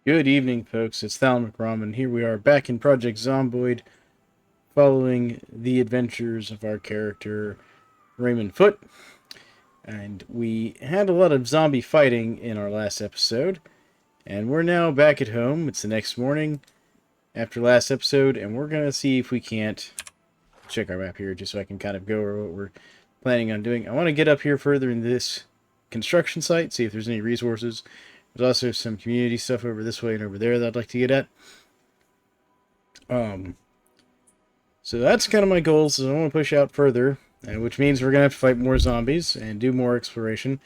Good evening, folks. It's Thal McRaman. Here we are back in Project Zomboid, following the adventures of our character, Raymond Foote. And we had a lot of zombie fighting in our last episode, and we're now back at home. It's the next morning after last episode, and we're going to see if we can't check our map here just so I can kind of go over what we're planning on doing. I want to get up here further in this construction site, see if there's any resources. There's also some community stuff over this way and over there that I'd like to get at. So that's kind of my goals. I want to push out further, which means we're going to have to fight more zombies and do more exploration.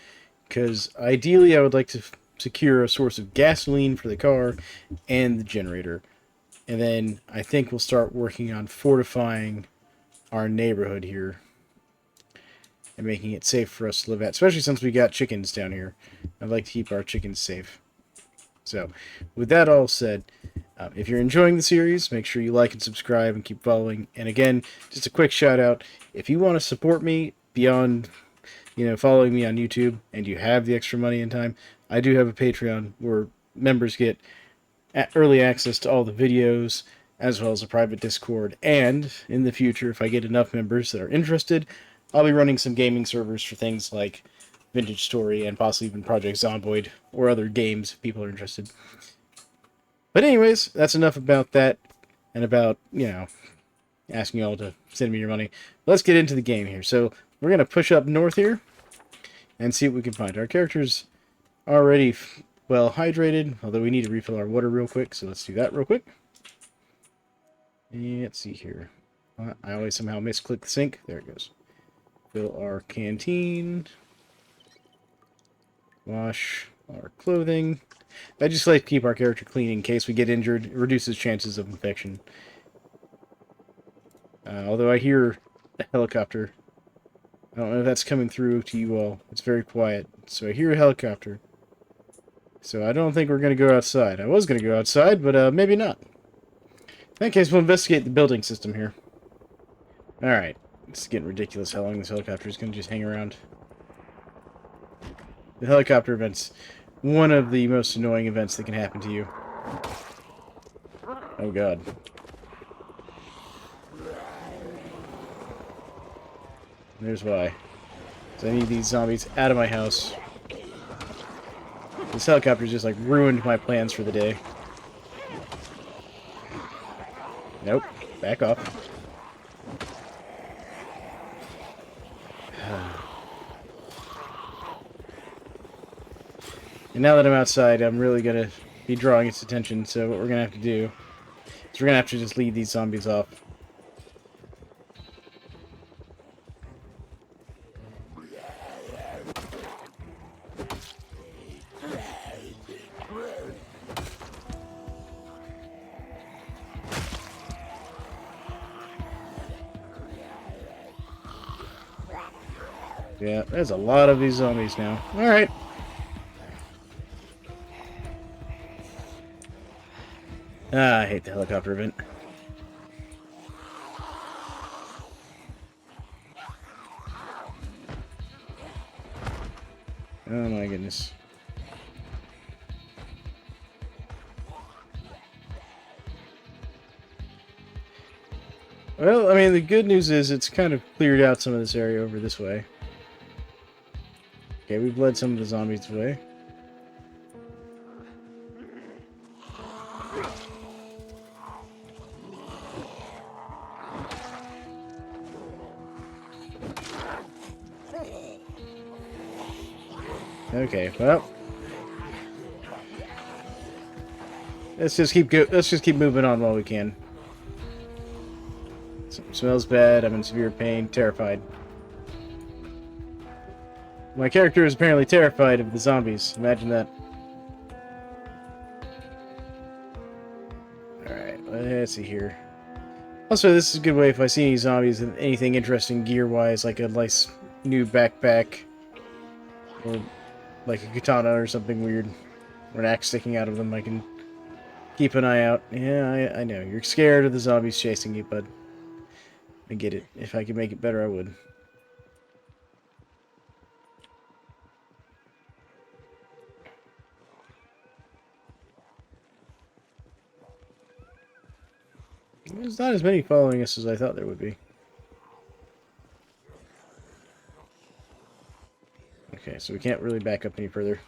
Because ideally I would like to secure a source of gasoline for the car and the generator. And then I think we'll start working on fortifying our neighborhood here and making it safe for us to live at, especially since we got chickens down here. I'd like to keep our chickens safe. So, with that all said, if you're enjoying the series, make sure you like and subscribe and keep following. And again, just a quick shout out, if you want to support me beyond, following me on YouTube and you have the extra money and time, I do have a Patreon where members get early access to all the videos, as well as a private Discord. And in the future, if I get enough members that are interested, I'll be running some gaming servers for things like Vintage Story and possibly even Project Zomboid or other games if people are interested. But anyways, that's enough about that and about, asking y'all to send me your money. Let's get into the game here. So we're going to push up north here and see what we can find. Our character's already well hydrated, although we need to refill our water real quick, so let's do that real quick. And let's see here. I always somehow misclick the sink. There it goes. Fill our canteen. Wash our clothing. I just like to keep our character clean in case we get injured. It reduces chances of infection. Although I hear a helicopter. I don't know if that's coming through to you all. It's very quiet. So I hear a helicopter. So I don't think we're going to go outside. I was going to go outside, but maybe not. In that case, we'll investigate the building system here. Alright. It's getting ridiculous how long this helicopter is going to just hang around. The helicopter event's one of the most annoying events that can happen to you. Oh god. There's why. So I need these zombies out of my house. This helicopter's just like ruined my plans for the day. Nope. Back off. And now that I'm outside, I'm really going to be drawing its attention, so what we're going to have to do is we're going to have to just lead these zombies off. Yeah, there's a lot of these zombies now. Alright. I hate the helicopter event. Oh my goodness. Well, I mean, the good news is it's kind of cleared out some of this area over this way. Okay, we've led some of the zombies away. Okay, well, let's just keep moving on while we can. Something smells bad. I'm in severe pain, terrified. My character is apparently terrified of the zombies. Imagine that. Alright, let's see here. Also, this is a good way if I see any zombies and anything interesting gear-wise, like a nice new backpack, or like a katana or something weird, or an axe sticking out of them, I can keep an eye out. Yeah, I know. You're scared of the zombies chasing you, bud. I get it. If I could make it better, I would. There's not as many following us as I thought there would be. Okay, so we can't really back up any further.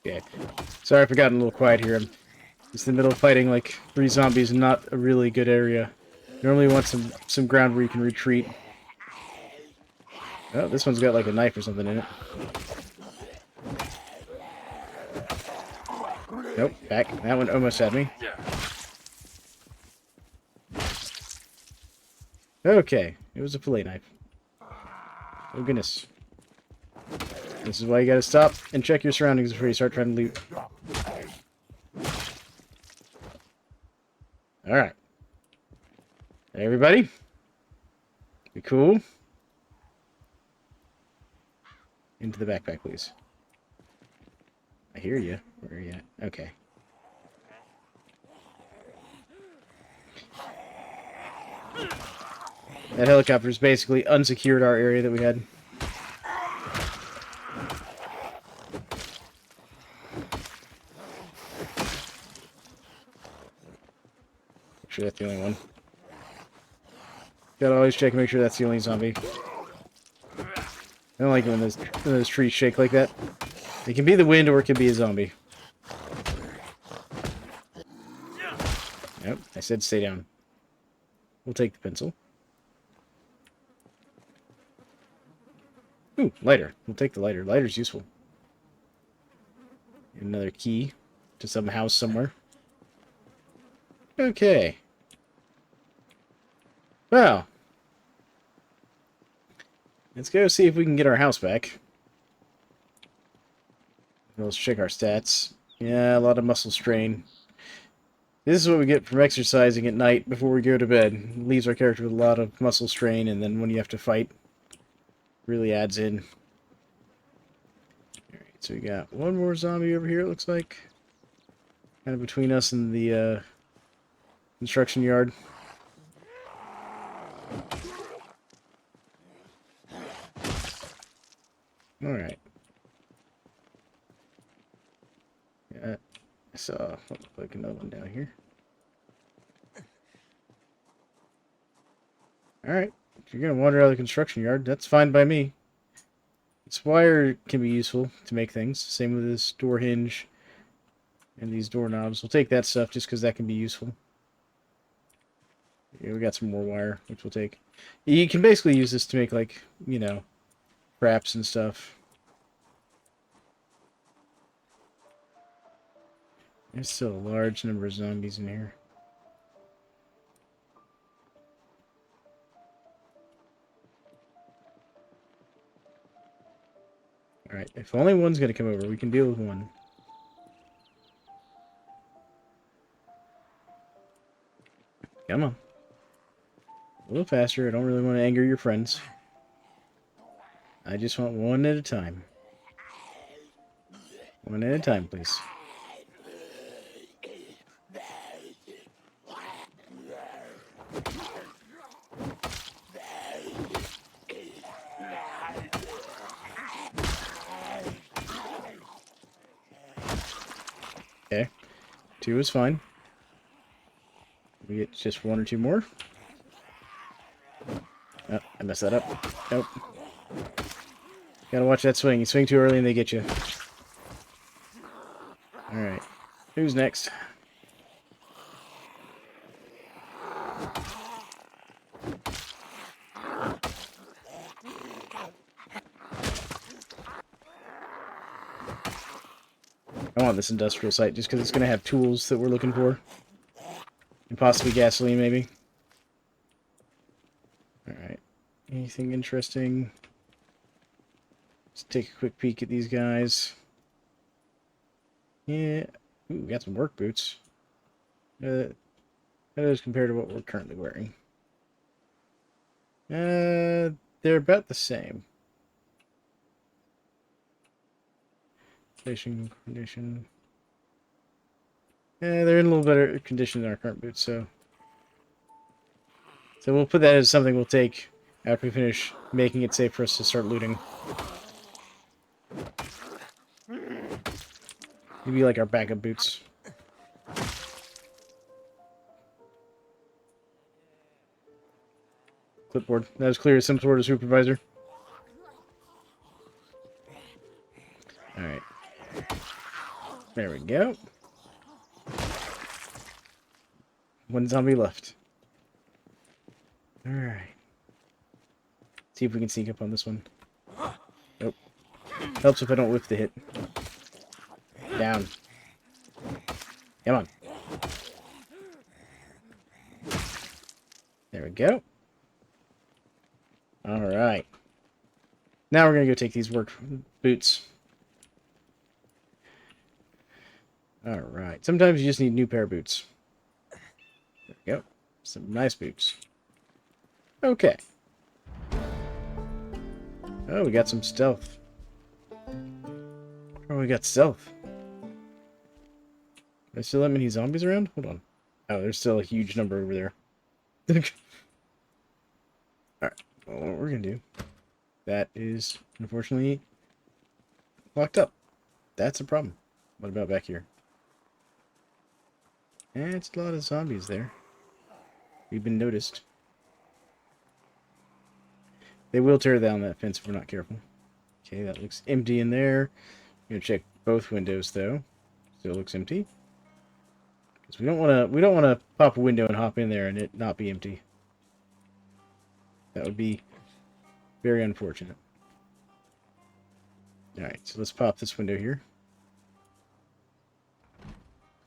Okay. Sorry for getting a little quiet here. I'm just in the middle of fighting like 3 zombies and not a really good area. Normally you want some ground where you can retreat. Oh, this one's got like a knife or something in it. Nope, back. That one almost had me. Okay, it was a fillet knife. Oh goodness. This is why you gotta stop and check your surroundings before you start trying to loot. Alright. Everybody? Be cool. Into the backpack, please. I hear you. Where are you at? Okay. That helicopter's basically unsecured our area that we had. Make sure that's the only one. Gotta always check and make sure that's the only zombie. I don't like it when those trees shake like that. It can be the wind or it can be a zombie. Nope, I said stay down. We'll take the pencil. Ooh, lighter. We'll take the lighter. Lighter's useful. Another key to some house somewhere. Okay. Well. Let's go see if we can get our house back. Let's check our stats. Yeah, a lot of muscle strain. This is what we get from exercising at night before we go to bed. It leaves our character with a lot of muscle strain, and then when you have to fight, really adds in. Alright, so we got one more zombie over here, it looks like. Kind of between us and the construction yard. Alright. Yeah, I saw like another one down here. Alright. If you're gonna wander out of the construction yard, that's fine by me. This wire can be useful to make things. Same with this door hinge and these doorknobs. We'll take that stuff just because that can be useful. Yeah, we got some more wire, which we'll take. You can basically use this to make, like, you know, traps and stuff. There's still a large number of zombies in here. Alright, if only one's gonna come over, we can deal with one. Come on. A little faster, I don't really want to anger your friends. I just want one at a time. One at a time, please. Okay. 2 is fine. We get just 1 or 2 more. Oh, I messed that up. Nope. Gotta watch that swing. You swing too early and they get you. Alright. Who's next? I want this industrial site just because it's going to have tools that we're looking for. And possibly gasoline, maybe. Alright. Anything interesting? Let's take a quick peek at these guys. Yeah. Ooh, we got some work boots. How does compared to what we're currently wearing? They're about the same. Station condition. Yeah, they're in a little better condition than our current boots, so we'll put that as something we'll take after we finish making it safe for us to start looting. Maybe like our backup boots. Clipboard. That was clear as some sort of supervisor. Alright. There we go. One zombie left. Alright. See if we can sneak up on this one. Nope. Helps if I don't whip the hit. Down. Come on. There we go. Alright. Now we're going to go take these work boots. Alright. Sometimes you just need a new pair of boots. There we go. Some nice boots. Okay. Oh, we got some stealth. Oh, we got stealth. There's still that many zombies around? Hold on. Oh, there's still a huge number over there. Alright. Well, what we're going to do... That is, unfortunately, locked up. That's a problem. What about back here? It's a lot of zombies there. We've been noticed. They will tear down that fence if we're not careful. Okay, that looks empty in there. I'm gonna check both windows though. Still looks empty. Because we don't wanna pop a window and hop in there and it not be empty. That would be very unfortunate. Alright, so let's pop this window here.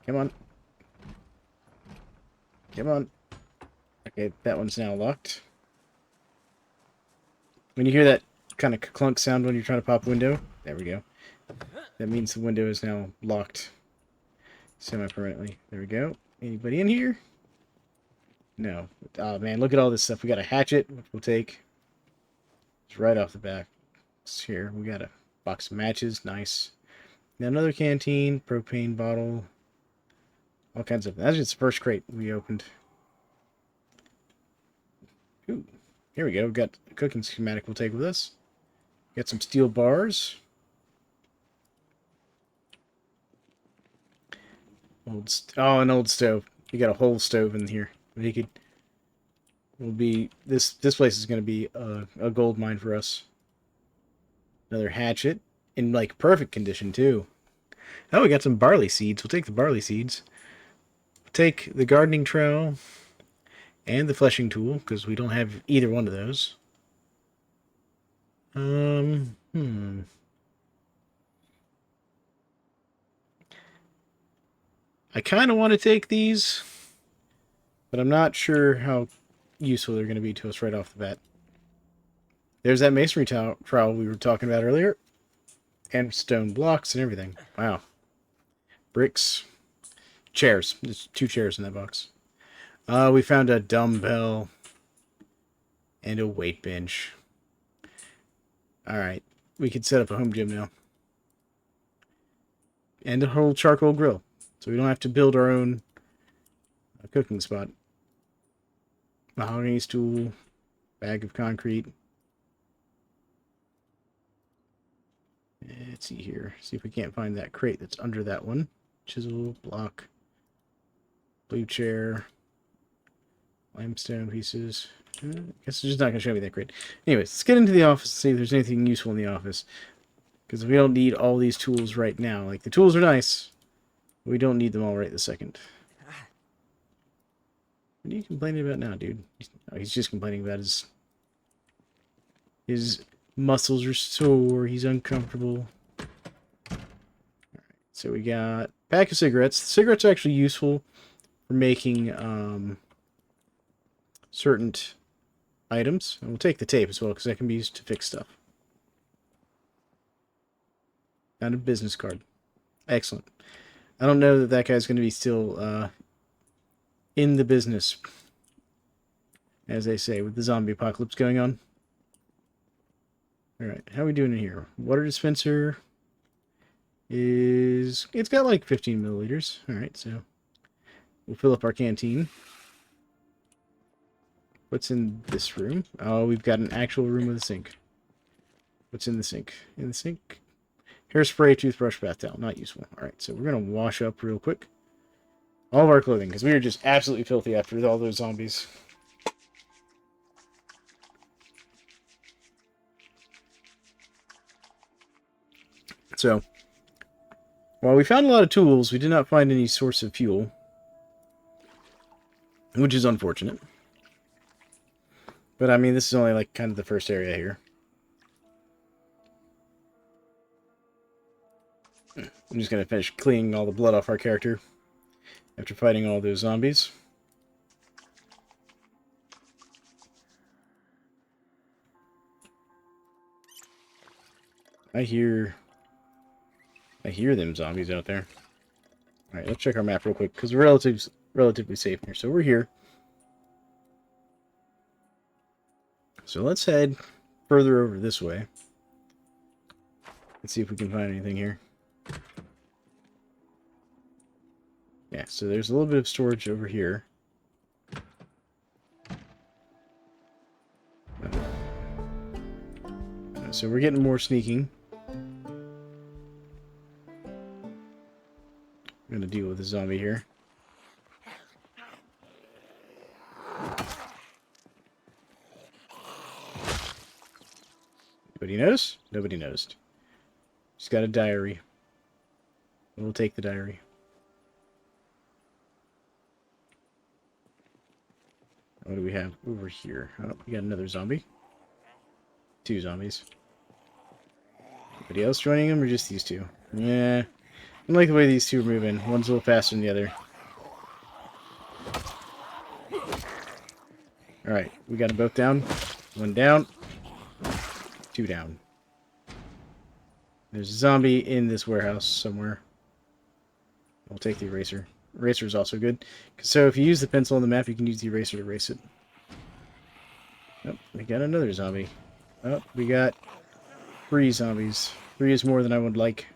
Come on. Come on. Okay, that one's now locked. When you hear that kind of clunk sound when you're trying to pop a window, there we go. That means the window is now locked semi-permanently. There we go. Anybody in here? No. Oh man, look at all this stuff. We got a hatchet, which we'll take. It's right off the back. It's here. We got a box of matches. Nice. Now another canteen, propane bottle. All kinds of... That's just the first crate we opened. Ooh. Here we go. We've got a cooking schematic we'll take with us. Got some steel bars. An old stove. You got a whole stove in here. We could... Will be... This place is going to be a gold mine for us. Another hatchet. In, like, perfect condition, too. Oh, we got some barley seeds. We'll take the barley seeds. We'll take the gardening trowel. And the fleshing tool, because we don't have either one of those. I kind of want to take these, but I'm not sure how useful they're going to be to us right off the bat. There's that masonry trowel we were talking about earlier. And stone blocks and everything. Wow. Bricks. Chairs. There's 2 chairs in that box. We found a dumbbell and a weight bench. Alright, we could set up a home gym now. And a whole charcoal grill. So we don't have to build our own cooking spot. Mahogany stool, bag of concrete. Let's see here. See if we can't find that crate that's under that one. Chisel, block, blue chair. Limestone pieces. I guess it's just not going to show me that crate. Anyways, let's get into the office and see if there's anything useful in the office. Because we don't need all these tools right now. Like, the tools are nice. But we don't need them all right this second. What are you complaining about now, dude? He's just complaining about his muscles are sore. He's uncomfortable. Alright, so we got a pack of cigarettes. Cigarettes are actually useful for making... certain items. And we'll take the tape as well, because that can be used to fix stuff. Found a business card. Excellent. I don't know that that guy's going to be still in the business, as they say, with the zombie apocalypse going on. Alright, how are we doing in here? Water dispenser is... It's got like 15 milliliters. Alright, so we'll fill up our canteen. What's in this room? Oh, we've got an actual room with a sink. What's in the sink? In the sink? Hairspray, toothbrush, bath towel. Not useful. Alright, so we're going to wash up real quick. All of our clothing, because we were just absolutely filthy after all those zombies. So, while we found a lot of tools, we did not find any source of fuel. Which is unfortunate. But, I mean, this is only, like, kind of the first area here. I'm just going to finish cleaning all the blood off our character after fighting all those zombies. I hear them zombies out there. Alright, let's check our map real quick, because we're relatively safe here. So we're here. So let's head further over this way. Let's see if we can find anything here. Yeah, so there's a little bit of storage over here. So we're getting more sneaking. I'm going to deal with the zombie here. Anybody notice? Nobody noticed. Just got a diary. We'll take the diary. What do we have over here? Oh, we got another zombie. 2 zombies. Anybody else joining them, or just these 2? Yeah. I like the way these 2 are moving. One's a little faster than the other. Alright, we got them both down. 1 down. 2 down. There's a zombie in this warehouse somewhere. We'll take the eraser. Eraser is also good. So if you use the pencil on the map, you can use the eraser to erase it. Oh, we got another zombie. Oh, we got 3 zombies. 3 is more than I would like.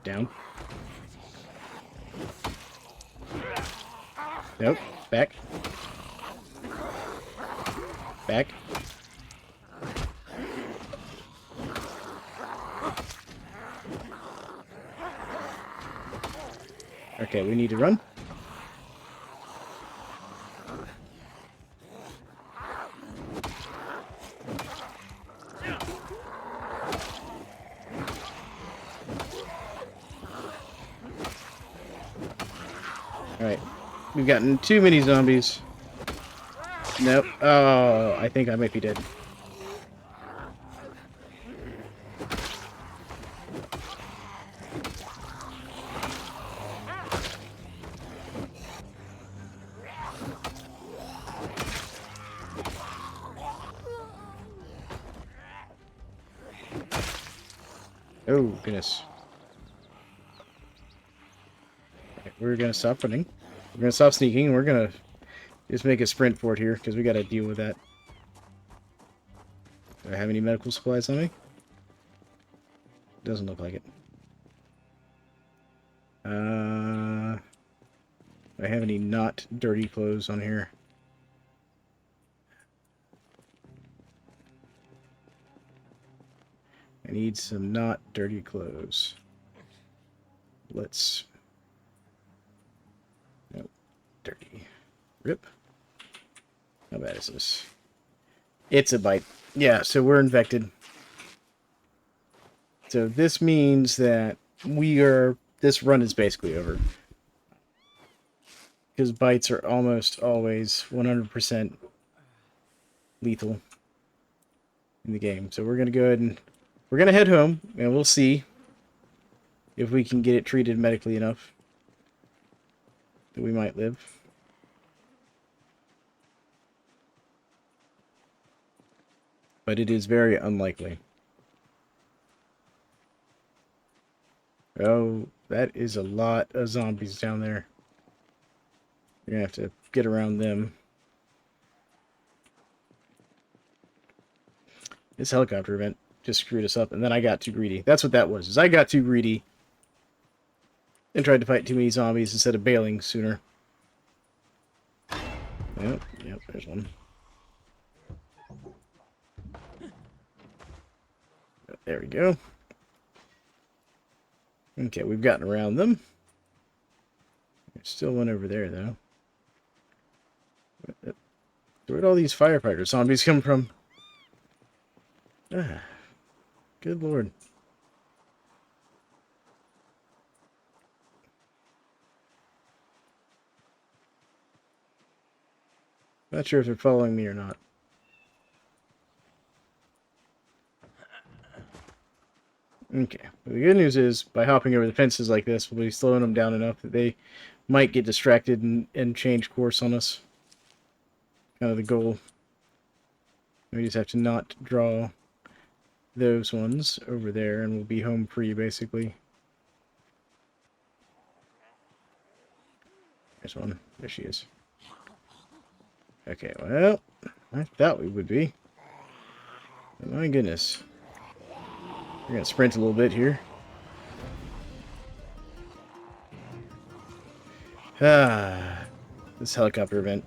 Down. Nope. Back. Back. Okay, we need to run. Alright. We've gotten too many zombies. Nope. Oh, I think I might be dead. Oh, goodness. Right, we're going to stop running. We're going to stop sneaking, and we're going to just make a sprint for it here, because we got to deal with that. Do I have any medical supplies on me? Doesn't look like it. Do I have any not dirty clothes on here? I need some not dirty clothes. Let's... Nope. Dirty. Rip. How bad is this? It's a bite. Yeah, so we're infected. So this means that this run is basically over. Because bites are almost always 100% lethal in the game. So we're going to go ahead and... We're going to head home, and we'll see if we can get it treated medically enough that we might live. but it is very unlikely. Oh, that is a lot of zombies down there. We're gonna have to get around them. This helicopter event just screwed us up, and then I got too greedy. That's what that was, is I got too greedy and tried to fight too many zombies instead of bailing sooner. Yep, there's one. There we go. Okay, we've gotten around them. There's still one over there, though. Where'd all these firefighter zombies come from? Ah, good lord. Not sure if they're following me or not. Okay, well, the good news is, by hopping over the fences like this, we'll be slowing them down enough that they might get distracted and change course on us. Kind of the goal. We just have to not draw those ones over there, and we'll be home free, basically. There's one. There she is. Okay, well, I thought we would be. Oh, my goodness. We're going to sprint a little bit here. This helicopter event.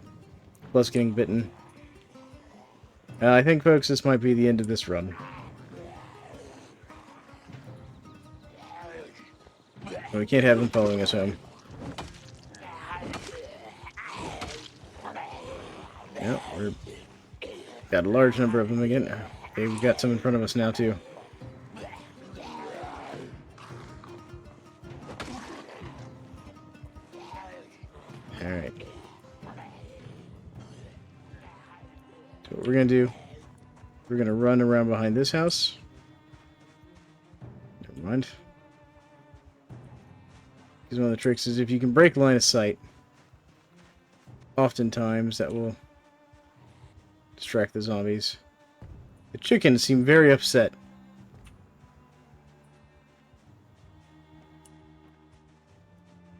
Plus getting bitten. I think, folks, this might be the end of this run. But we can't have them following us home. Yep, we've got a large number of them again. Okay, we've got some in front of us now, too. Alright. So what we're going to do, we're going to run around behind this house. Never mind. Because one of the tricks is if you can break line of sight, oftentimes that will distract the zombies. The chickens seem very upset.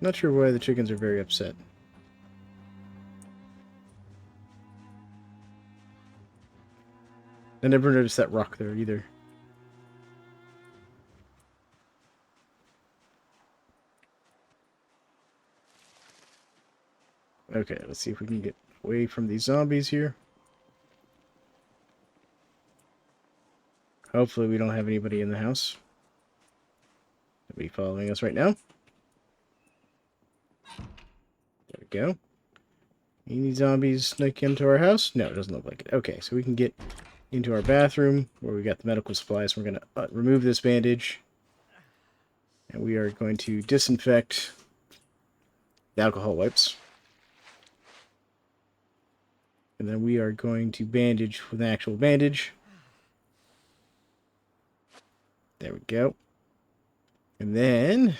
Not sure why the chickens are very upset. I never noticed that rock there either. Okay, let's see if we can get away from these zombies here. Hopefully we don't have anybody in the house. They'll be following us right now. There we go. Any zombies sneak into our house? No, it doesn't look like it. Okay, so we can get into our bathroom where we got the medical supplies. We're going to remove this bandage. And we are going to disinfect the alcohol wipes. And then we are going to bandage with an actual bandage. There we go. And then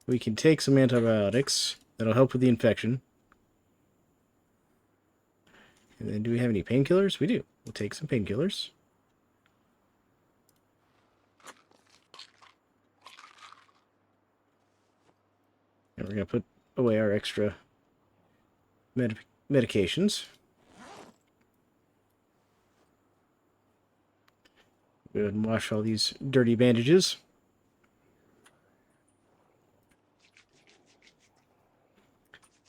we can take some antibiotics. That'll help with the infection. And then do we have any painkillers? We do. We'll take some painkillers. And we're going to put away our extra medications. Go ahead and wash all these dirty bandages.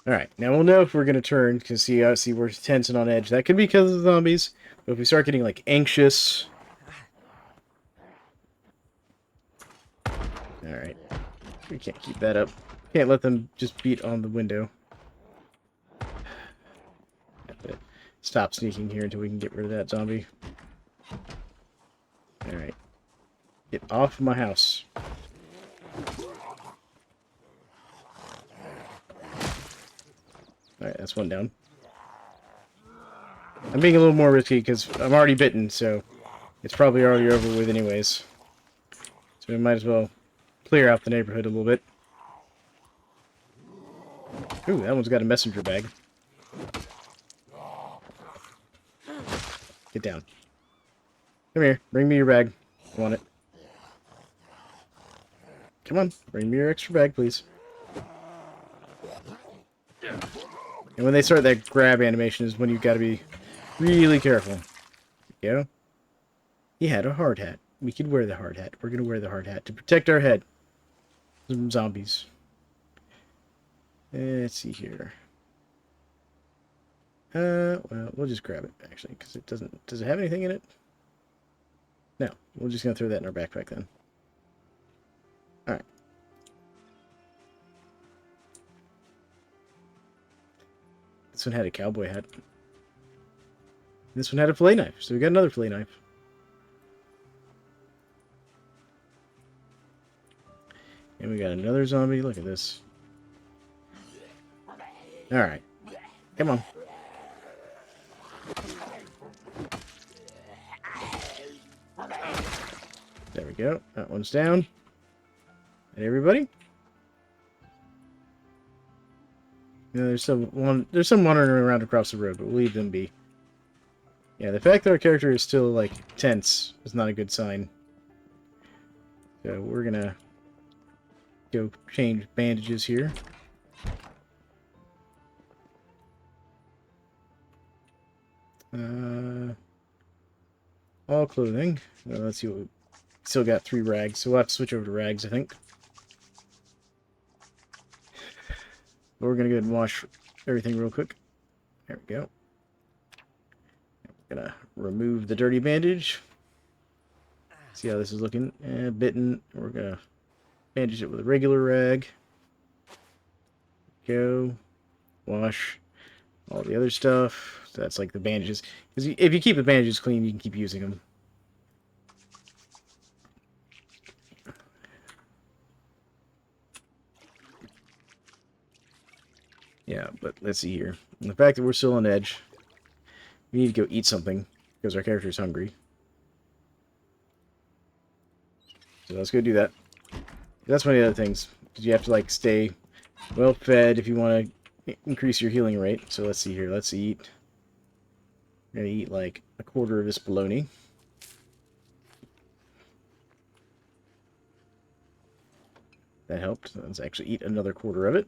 Alright, now we'll know if we're going to turn, because see, we're tense and on edge. That could be because of the zombies, but if we start getting, like, anxious... Alright, we can't keep that up. Can't let them just beat on the window. Have to stop sneaking here until we can get rid of that zombie. Alright. Get off my house. Alright, that's one down. I'm being a little more risky because I'm already bitten, so it's probably already over with anyways. So we might as well clear out the neighborhood a little bit. Ooh, that one's got a messenger bag. down. Come here. Bring me your bag. I want it. Come on. Bring me your extra bag, please. And when they start that grab animation is when you've got to be really careful. You know? He had a hard hat. We could wear the hard hat. We're going to wear the hard hat to protect our head from zombies. Let's see here. Well, we'll just grab it, actually, because it doesn't... Does it have anything in it? No. We're just going to throw that in our backpack, then. Alright. This one had a cowboy hat. This one had a fillet knife, so we got another fillet knife. And we got another zombie. Look at this. Alright. Come on. There we go. That one's down. And everybody? You know, there's some wandering around across the road, but we'll leave them be. Yeah, the fact that our character is still, like, tense is not a good sign. So we're gonna go change bandages here. All clothing. Let's see what we still got 3 rags, so we'll have to switch over to rags, I think. But we're gonna go ahead and wash everything real quick. There we go. Gonna remove the dirty bandage. See how this is looking. Bitten. We're gonna bandage it with a regular rag. Go. Wash all the other stuff. So that's like the bandages. Because if you keep the bandages clean, you can keep using them. Yeah, but let's see here. And the fact that we're still on edge, we need to go eat something because our character is hungry. So let's go do that. That's one of the other things. Because you have to, like, stay well fed if you want to increase your healing rate. So let's see here. Let's eat. We're going to eat, like, a quarter of this bologna. That helped. Let's actually eat another quarter of it.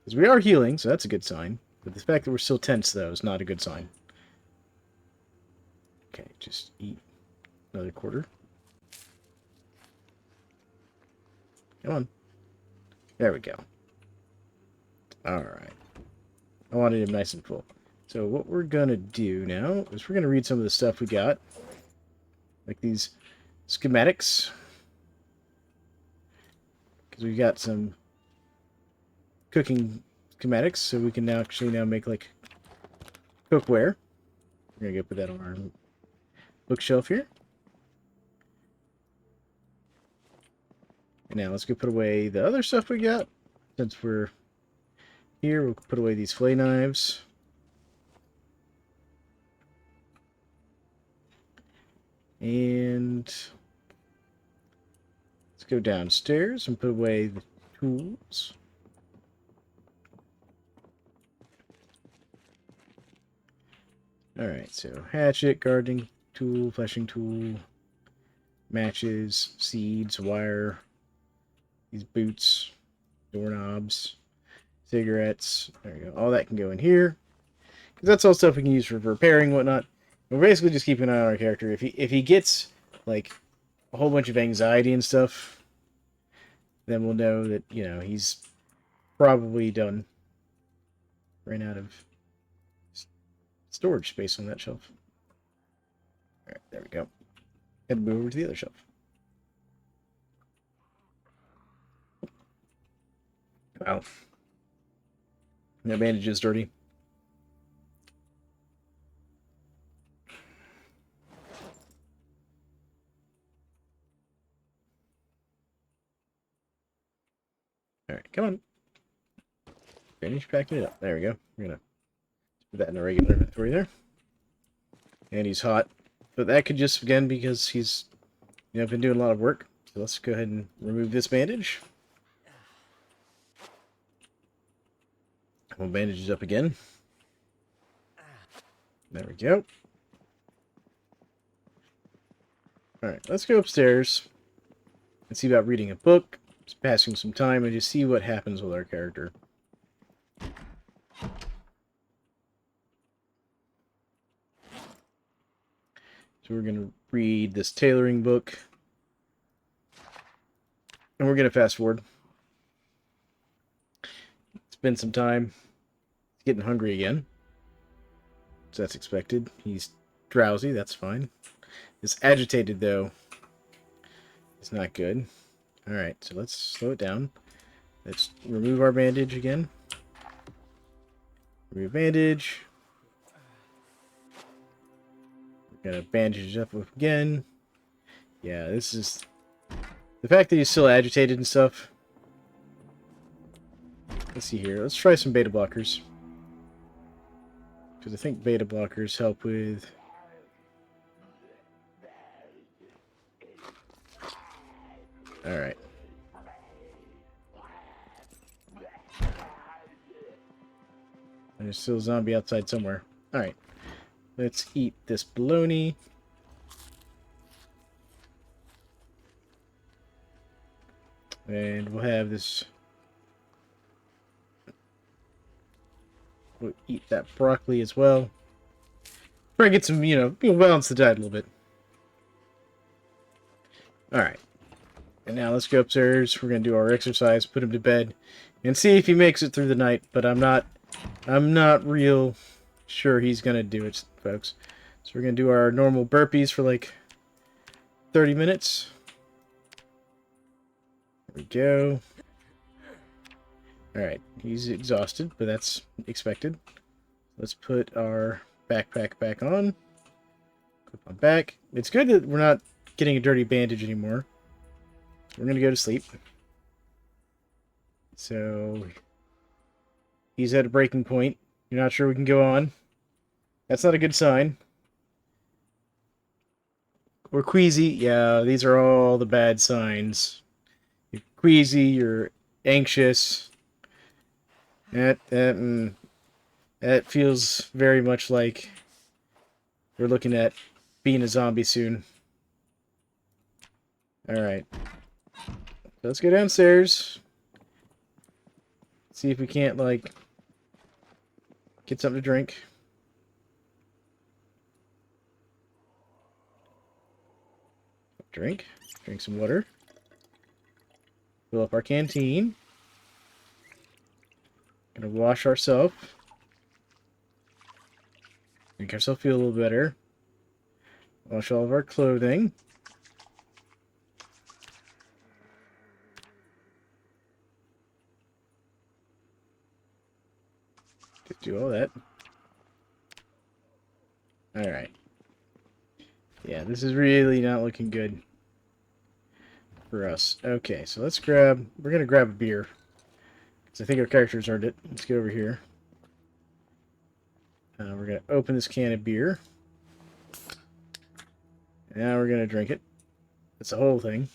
Because we are healing, so that's a good sign. But the fact that we're still tense, though, is not a good sign. Okay, just eat another quarter. Come on. There we go. Alright. I wanted him nice and full. So what we're going to do now is we're going to read some of the stuff we got. Like these schematics. Because we've got some cooking schematics, so we can now actually make like cookware. We're going to go put that on our bookshelf here. And now let's go put away the other stuff we got. Since we're here, we'll put away these fillet knives. And let's go downstairs and put away the tools. Alright, so hatchet, gardening tool, fleshing tool, matches, seeds, wire, these boots, doorknobs, cigarettes. There we go. All that can go in here. Because that's all stuff we can use for repairing and whatnot. We're basically just keeping an eye on our character. If he gets, like, a whole bunch of anxiety and stuff, then we'll know that, you know, he's probably done. Ran out of storage space on that shelf. Alright, there we go. And move over to the other shelf. Wow. My bandage is dirty. Alright, come on. Finish packing it up. There we go. We're gonna put that in a regular inventory there. And he's hot. But that could just, again, because he's, you know, been doing a lot of work. So let's go ahead and remove this bandage. We'll bandage it up again. There we go. Alright, let's go upstairs and see about reading a book, just passing some time, and just see what happens with our character. So we're going to read this tailoring book. And we're going to fast forward. It's been some time. He's getting hungry again. So that's expected. He's drowsy, that's fine. He's agitated, though. It's not good. Alright, so let's slow it down. Let's remove our bandage again. Remove bandage. We're gonna bandage it up again. Yeah, this is... The fact that he's still agitated and stuff. Let's see here. Let's try some beta blockers. Because I think beta blockers help with... Alright. There's still a zombie outside somewhere. Alright. Let's eat this bologna. And we'll have this... We'll eat that broccoli as well. Try to get some, balance the diet a little bit. Alright. And now let's go upstairs. We're going to do our exercise, put him to bed, and see if he makes it through the night. But I'm not real sure he's going to do it, folks. So we're going to do our normal burpees for like 30 minutes. There we go. Alright, he's exhausted, but that's expected. Let's put our backpack back on. Clip on back. It's good that we're not getting a dirty bandage anymore. We're going to go to sleep. So, he's at a breaking point. You're not sure we can go on. That's not a good sign. We're queasy. Yeah, these are all the bad signs. You're queasy, you're anxious. That feels very much like we're looking at being a zombie soon. Alright. Let's go downstairs. See if we can't, like, get something to drink. Drink some water. Fill up our canteen. Gonna wash ourselves. Make ourselves feel a little better. Wash all of our clothing. Just do all that. Alright. Yeah, this is really not looking good for us. Okay, so we're gonna grab a beer. Because I think our character's earned it. Let's get over here. We're gonna open this can of beer. Now we're gonna drink it. That's the whole thing.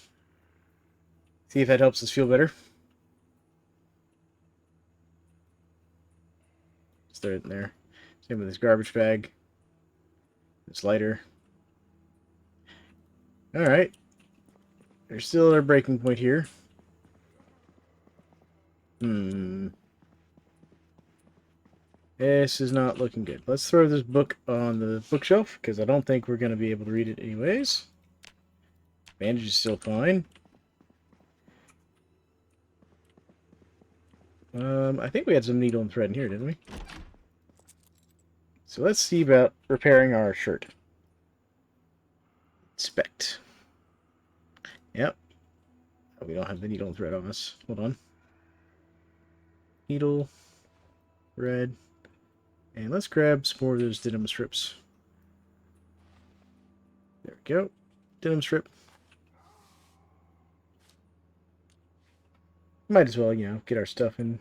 See if that helps us feel better. Just throw it in there. Same with this garbage bag. This lighter. Alright. There's still our breaking point here. This is not looking good. Let's throw this book on the bookshelf, because I don't think we're going to be able to read it anyways. Bandage is still fine. I think we had some needle and thread in here, didn't we? So let's see about repairing our shirt. Inspect. Yep. Oh, we don't have the needle and thread on us. Hold on. Needle, thread, and let's grab some more of those denim strips. There we go. Denim strip. Might as well, get our stuff in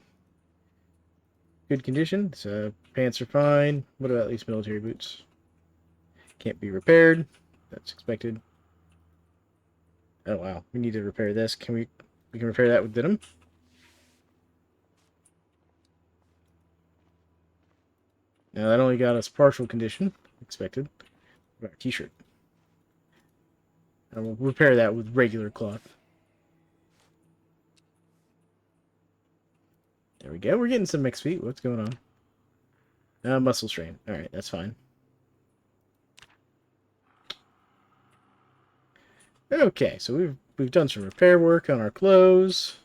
good condition. So pants are fine. What about these military boots? Can't be repaired. That's expected. Oh wow, we need to repair this. We can repair that with denim. Now that only got us partial condition. expected. What about our t-shirt? And we'll repair that with regular cloth. There we go. We're getting some XP. What's going on? Muscle strain. Alright, that's fine. Okay, so we've done some repair work on our clothes.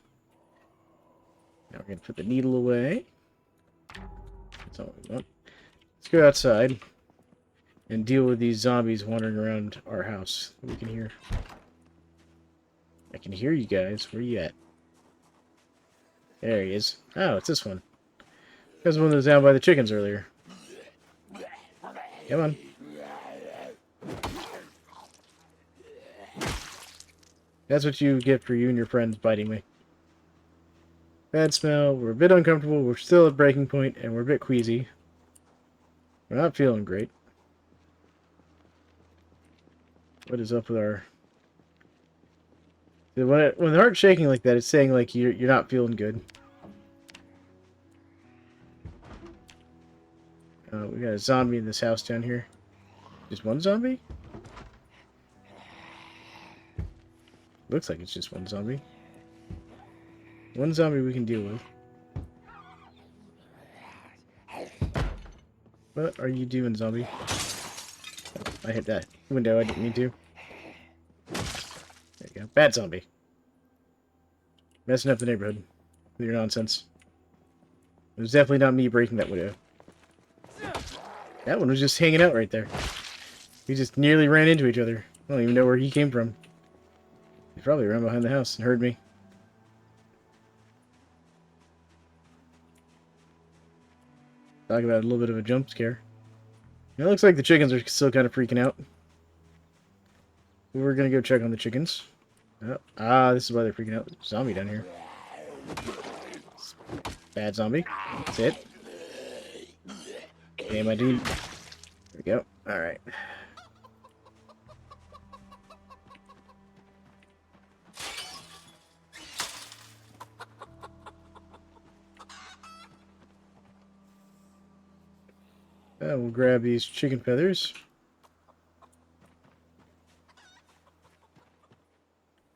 Now we're going to put the needle away. That's all we want. Let's go outside and deal with these zombies wandering around our house that we can hear. I can hear you guys. Where you at? There he is. Oh, it's this one. That's the one that was down by the chickens earlier. Come on. That's what you get for you and your friends biting me. Bad smell. We're a bit uncomfortable. We're still at breaking point, and we're a bit queasy. We're not feeling great. What is up with our... When the heart's shaking like that, it's saying like you're not feeling good. We got a zombie in this house down here. Just one zombie? Looks like it's just one zombie. One zombie we can deal with. What are you doing, zombie? I hit that window. I didn't mean to. There you go. Bad zombie. Messing up the neighborhood with your nonsense. It was definitely not me breaking that window. That one was just hanging out right there. We just nearly ran into each other. I don't even know where he came from. He probably ran behind the house and heard me. Talk about a little bit of a jump scare. It looks like the chickens are still kind of freaking out. We're gonna go check on the chickens. Oh, this is why they're freaking out. Zombie down here. Bad zombie. That's it. Okay, my dude. There we go. Alright. We'll grab these chicken feathers.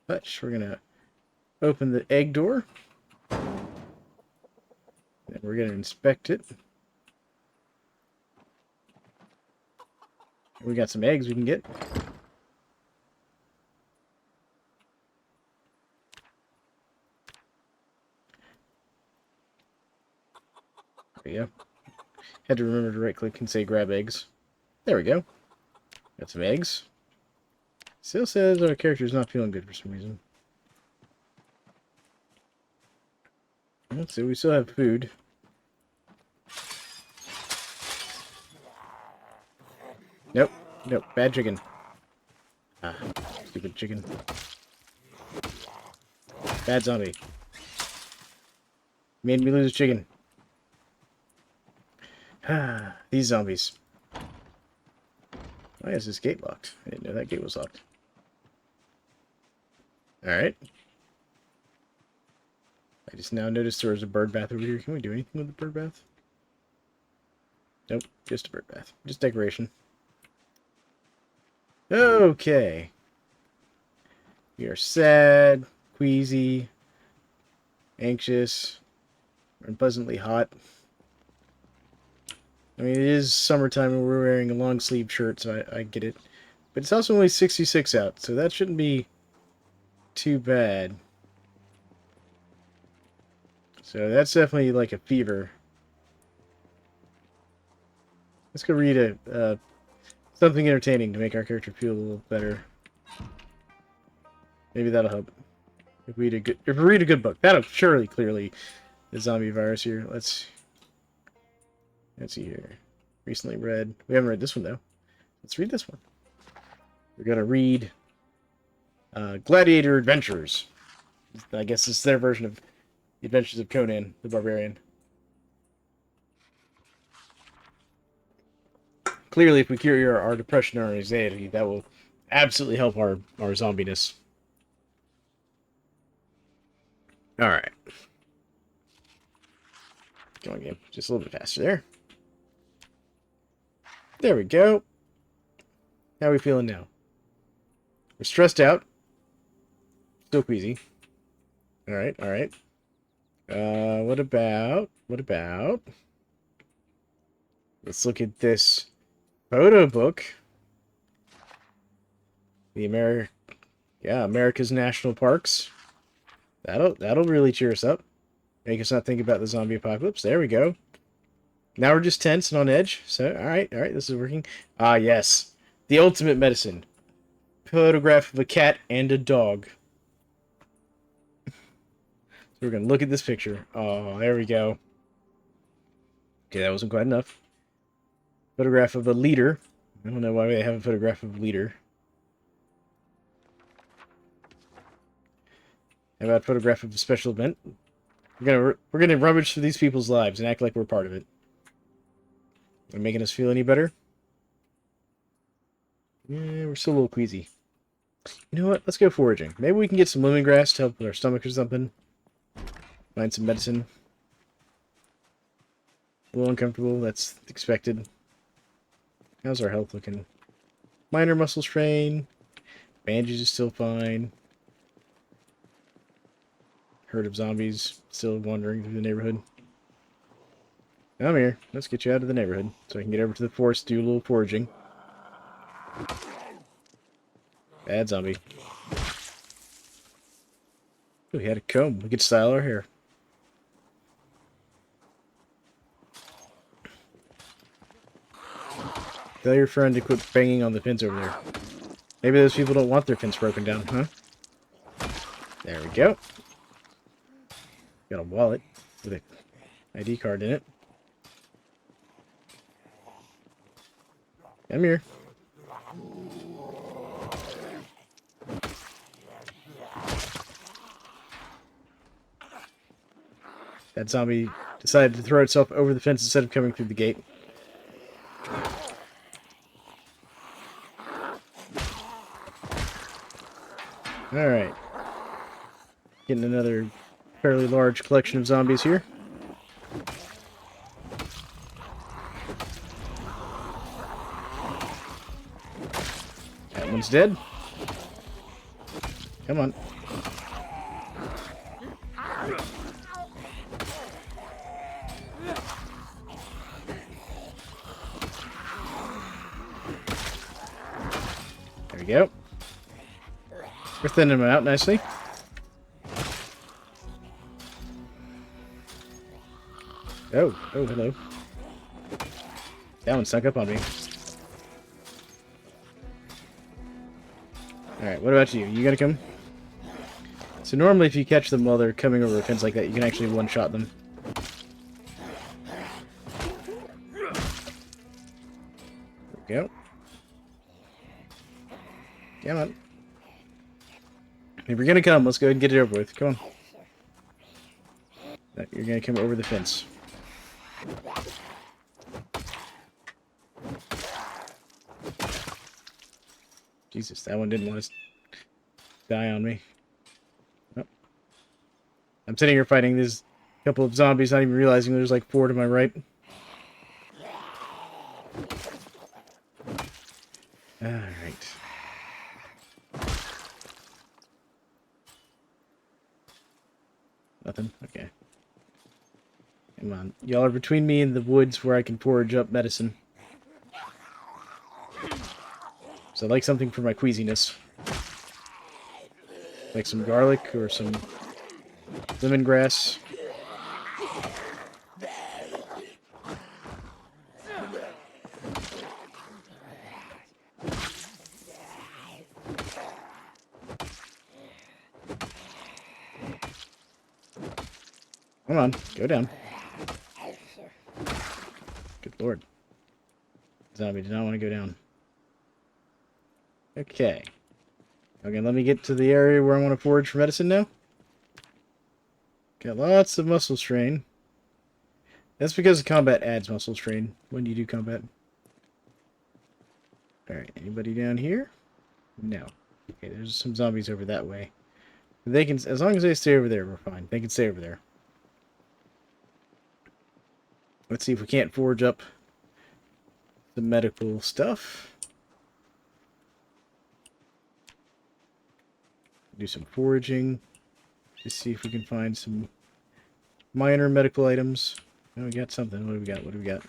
Touch. We're gonna open the egg door. And we're gonna inspect it. We got some eggs we can get. There we go. Had to remember to right click and say grab eggs. There we go. Got some eggs. Still says our character's not feeling good for some reason. So we still have food. Nope. Nope. Bad chicken. Ah, stupid chicken. Bad zombie. Made me lose a chicken. Ah, these zombies. Why is this gate locked? I didn't know that gate was locked. Alright. I just now noticed there was a bird bath over here. Can we do anything with the bird bath? Nope, just a bird bath. Just decoration. Okay. We are sad, queasy, anxious, unpleasantly hot. I mean, it is summertime and we're wearing a long sleeve shirt, so I get it. But it's also only 66 out, so that shouldn't be too bad. So that's definitely like a fever. Let's go read something entertaining to make our character feel a little better. Maybe that'll help. If we read a good book, that'll surely clearly the zombie virus here. Let's see here. Recently read. We haven't read this one though. Let's read this one. We're gonna read Gladiator Adventures. I guess it's their version of The Adventures of Conan the Barbarian. Clearly, if we cure our depression or anxiety, that will absolutely help our zombiness. Alright. Go on, game. Just a little bit faster there. There we go. How are we feeling now? We're stressed out. Still queasy. Alright, alright. What about... Let's look at this photo book. The America's National Parks. That'll really cheer us up. Make us not think about the zombie apocalypse. There we go. Now we're just tense and on edge. So, alright, this is working. Ah, yes. The ultimate medicine. Photograph of a cat and a dog. So we're going to look at this picture. Oh, there we go. Okay, that wasn't quite enough. Photograph of a leader. I don't know why they have a photograph of a leader. How about a photograph of a special event? We're gonna rummage through these people's lives and act like we're part of it. Are making us feel any better? Yeah, we're still a little queasy. You know what? Let's go foraging. Maybe we can get some lemongrass to help with our stomach or something. Find some medicine. A little uncomfortable. That's expected. How's our health looking? Minor muscle strain. Bandages is still fine. Herd of zombies still wandering through the neighborhood. Come here. Let's get you out of the neighborhood so I can get over to the forest, do a little foraging. Bad zombie. Oh, he had a comb. We could style our hair. Tell your friend to quit banging on the fence over there. Maybe those people don't want their fence broken down, huh? There we go. Got a wallet with an ID card in it. Come here. That zombie decided to throw itself over the fence instead of coming through the gate. Alright. Getting another fairly large collection of zombies here. That one's dead. Come on. There we go. We're thinning them out nicely. Oh, hello. That one snuck up on me. Alright, what about you? You gonna come? So normally if you catch them while they're coming over a fence like that, you can actually one-shot them. There we go. Come on. If you're gonna come, let's go ahead and get it over with. Come on. No, you're gonna come over the fence. Jesus, that one didn't want to die on me. Oh. I'm sitting here fighting this couple of zombies, not even realizing there's like 4 to my right. Alright. Nothing? Okay. Come on. Y'all are between me and the woods where I can forage up medicine. So I like something for my queasiness. Like some garlic or some lemongrass. Come on, go down. Good lord. Zombie did not want to go down. Okay. Okay, let me get to the area where I want to forage for medicine now. Got lots of muscle strain. That's because combat adds muscle strain when you do combat. Alright, anybody down here? No. Okay, there's some zombies over that way. They can, as long as they stay over there, we're fine. They can stay over there. Let's see if we can't forge up the medical stuff. Do some foraging. Just see if we can find some minor medical items. Oh, we got something. What do we got? What do we got?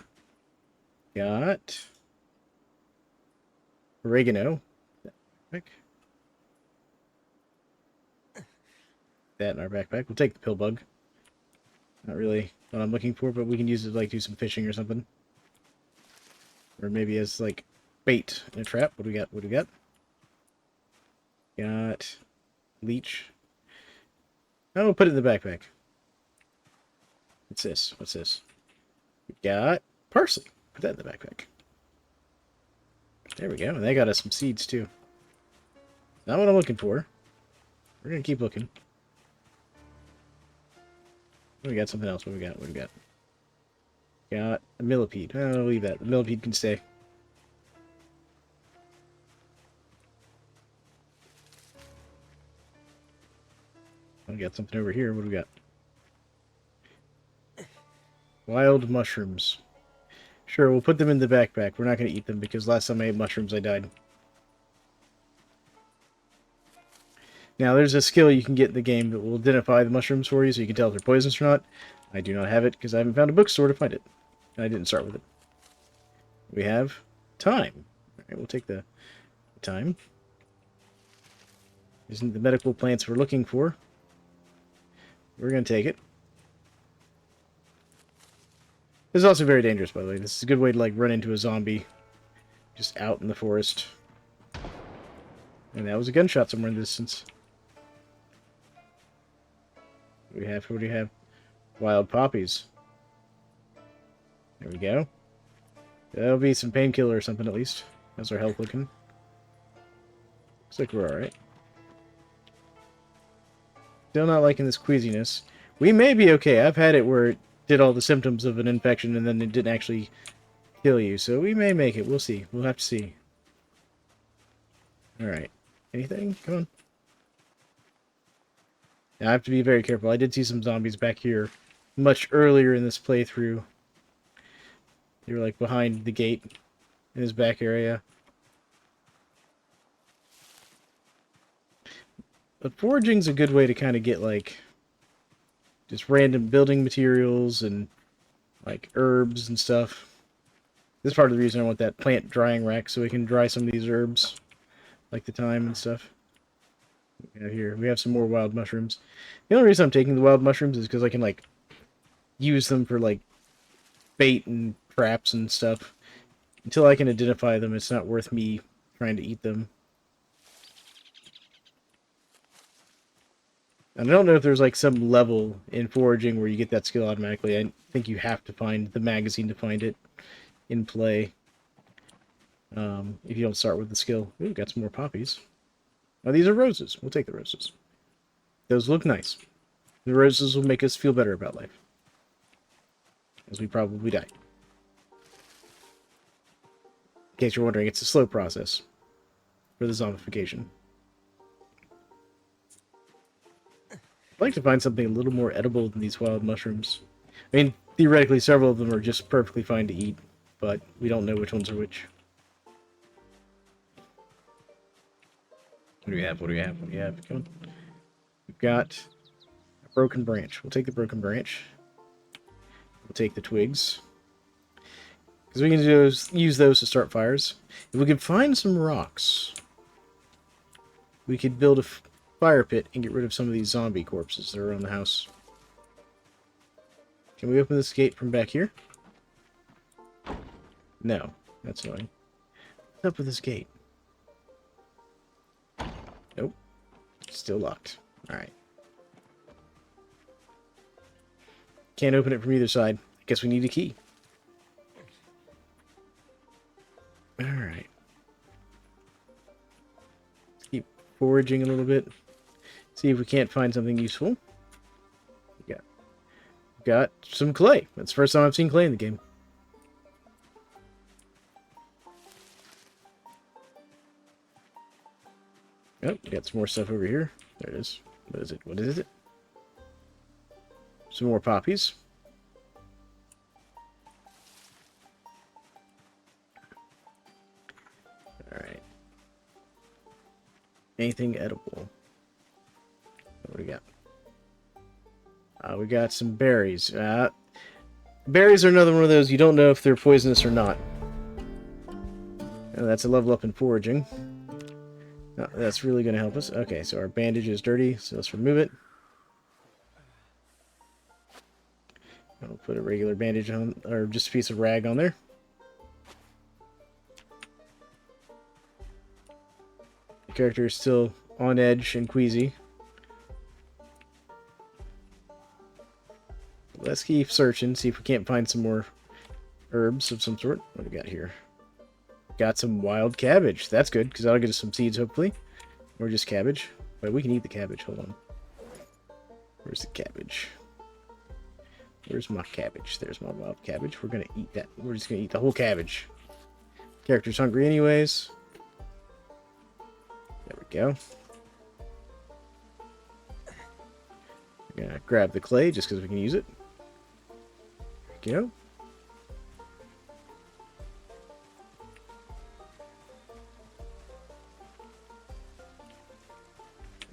Got oregano. That in our backpack. We'll take the pill bug. Not really what I'm looking for, but we can use it to like do some fishing or something. Or maybe as like bait in a trap. What do we got? What do we got? Got leech. Oh, we'll put it in the backpack. What's this? What's this? We got parsley. Put that in the backpack. There we go. And they got us some seeds too. Not what I'm looking for. We're gonna keep looking. We got something else. What do we got? What do we got? Got a millipede. Oh, I'll leave that. The millipede can stay. We got something over here. What do we got? Wild mushrooms. Sure, we'll put them in the backpack. We're not going to eat them because last time I ate mushrooms, I died. Now, there's a skill you can get in the game that will identify the mushrooms for you so you can tell if they're poisonous or not. I do not have it because I haven't found a bookstore to find it. And I didn't start with it. We have thyme. Alright, we'll take the thyme. Isn't the medical plants we're looking for. We're going to take it. This is also very dangerous, by the way. This is a good way to, like, run into a zombie just out in the forest. And that was a gunshot somewhere in the distance. What do we have? Wild poppies. There we go. That'll be some painkiller or something, at least. How's our health looking? Looks like we're alright. Still not liking this queasiness. We may be okay. I've had it where it did all the symptoms of an infection and then it didn't actually kill you. So we may make it. We'll see. We'll have to see. Alright. Anything? Come on. Now, I have to be very careful. I did see some zombies back here much earlier in this playthrough. They were like behind the gate in his back area. But foraging's a good way to kind of get like just random building materials and like herbs and stuff. This is part of the reason I want that plant drying rack so we can dry some of these herbs, like the thyme and stuff. Yeah, here we have some more wild mushrooms. The only reason I'm taking the wild mushrooms is because I can like use them for like bait and traps and stuff. Until I can identify them, it's not worth me trying to eat them. And I don't know if there's like some level in foraging where you get that skill automatically. I think you have to find the magazine to find it in play. If you don't start with the skill. Ooh, got some more poppies. Oh, these are roses. We'll take the roses. Those look nice. The roses will make us feel better about life. As we probably die. In case you're wondering, it's a slow process for the zombification. I'd like to find something a little more edible than these wild mushrooms. I mean, theoretically, several of them are just perfectly fine to eat, but we don't know which ones are which. What do we have? What do we have? What do we have? Come on. We've got a broken branch. We'll take the broken branch. We'll take the twigs. Because we can use those to start fires. If we could find some rocks, we could build a fire pit and get rid of some of these zombie corpses that are around the house. Can we open this gate from back here? No. That's annoying. What's up with this gate? Nope. Still locked. Alright. Can't open it from either side. I guess we need a key. Alright. Let's keep foraging a little bit. See if we can't find something useful. Got some clay. That's the first time I've seen clay in the game. Oh, got some more stuff over here. There it is. What is it? What is it? Some more poppies. anything edible. What do we got? We got some berries. Berries are another one of those you don't know if they're poisonous or not. That's a level up in foraging. That's really going to help us. Okay, so our bandage is dirty, so let's remove it. I'll put a regular bandage on, or just a piece of rag on there. The character is still on edge and queasy. Let's keep searching, see if we can't find some more herbs of some sort. What do we got here? Got some wild cabbage. That's good, because that'll get us some seeds, hopefully. Or just cabbage. But we can eat the cabbage. Hold on. Where's the cabbage? Where's my cabbage? There's my wild cabbage. We're going to eat that. We're just going to eat the whole cabbage. Character's hungry anyways. There we go. We're going to grab the clay just because we can use it. There we go.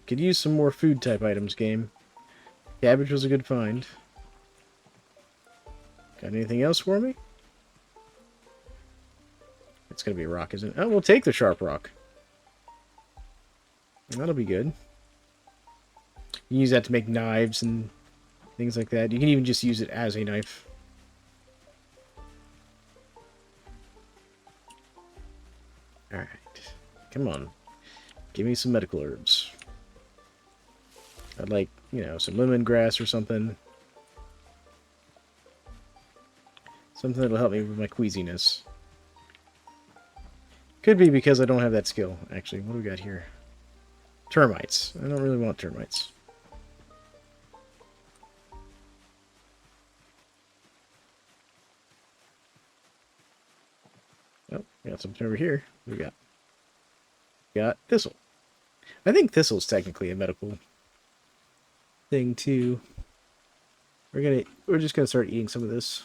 Could use some more food type items, game. Cabbage was a good find. Got anything else for me? It's gonna be a rock, isn't it? Oh, we'll take the sharp rock. That'll be good. You can use that to make knives and things like that. You can even just use it as a knife. Alright. Come on. Give me some medical herbs. I'd like, you know, some lemongrass or something. Something that'll help me with my queasiness. Could be because I don't have that skill, actually. What do we got here? Termites. I don't really want termites. Oh, got something over here. What do we got? We got thistle. I think thistle's technically a medical thing too. We're just gonna start eating some of this.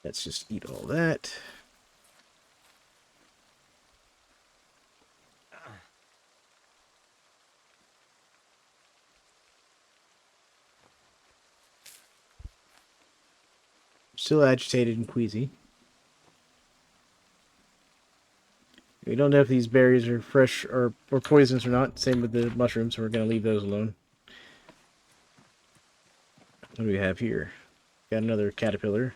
Let's just eat all that. Still agitated and queasy. We don't know if these berries are fresh or poisonous or not. Same with the mushrooms, so we're going to leave those alone. What do we have here? Got another caterpillar.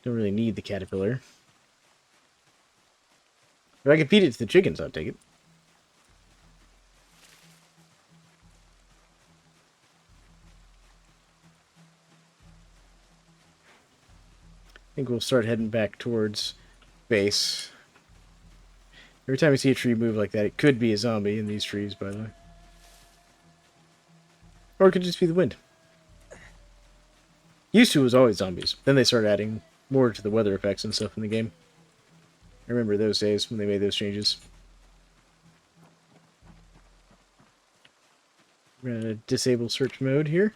Don't really need the caterpillar. If I can feed it to the chickens, I'll take it. I think we'll start heading back towards base. Every time you see a tree move like that, it could be a zombie in these trees, by the way. Or it could just be the wind. Used to, it was always zombies. Then they started adding more to the weather effects and stuff in the game. I remember those days when they made those changes. We're going to disable search mode here.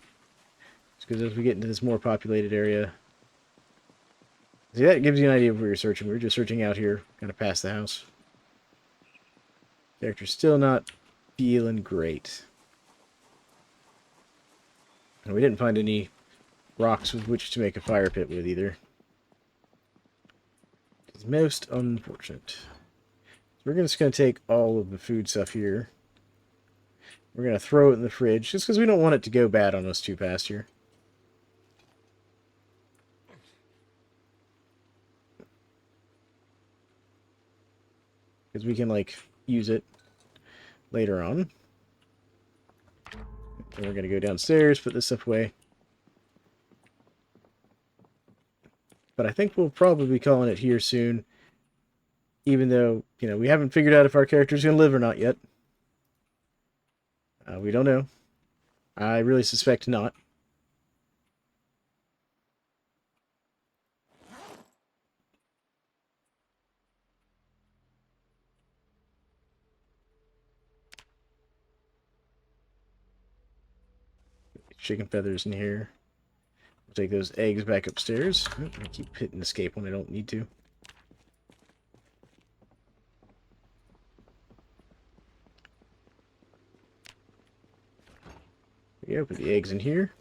Just because as we get into this more populated area... See, that gives you an idea of where you're searching. We're just searching out here, kind of past the house. Character's still not feeling great. And we didn't find any rocks with which to make a fire pit with either. It's most unfortunate. So we're just going to take all of the food stuff here. We're going to throw it in the fridge, just because we don't want it to go bad on us too fast here. Because we can, like, use it later on. And we're going to go downstairs, put this stuff away. But I think we'll probably be calling it here soon. Even though, you know, we haven't figured out if our character's going to live or not yet. We don't know. I really suspect not. Chicken feathers in here. We'll take those eggs back upstairs. Oh, I keep hitting escape when I don't need to. There you go, put the eggs in here.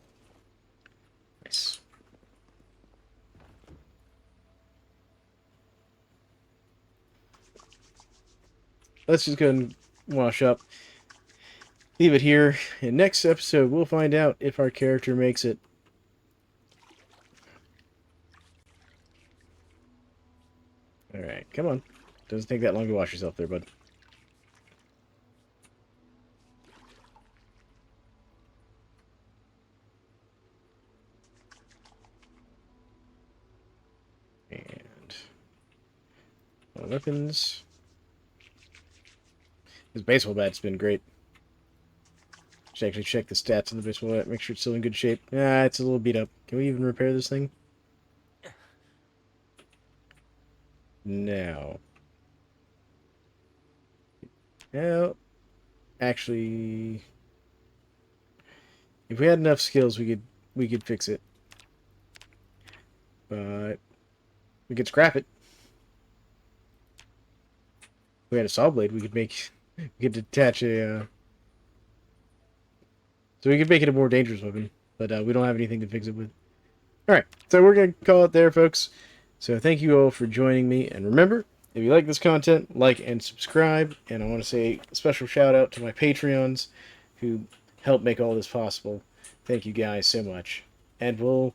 Nice. Let's just go and wash up. Leave it here. In next episode, we'll find out if our character makes it. Alright, come on. Doesn't take that long to wash yourself there, bud. And weapons. His baseball bat's been great. Should actually check the stats on the baseball bat, make sure it's still in good shape. Ah, it's a little beat up. Can we even repair this thing? No. No. Actually, if we had enough skills, we could fix it. But we could scrap it. If we had a saw blade, we could detach a. So we could make it a more dangerous weapon, but we don't have anything to fix it with. Alright, so we're going to call it there, folks. So thank you all for joining me, and remember, if you like this content, like and subscribe, and I want to say a special shout out to my Patreons who help make all this possible. Thank you guys so much, and we'll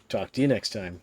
talk to you next time.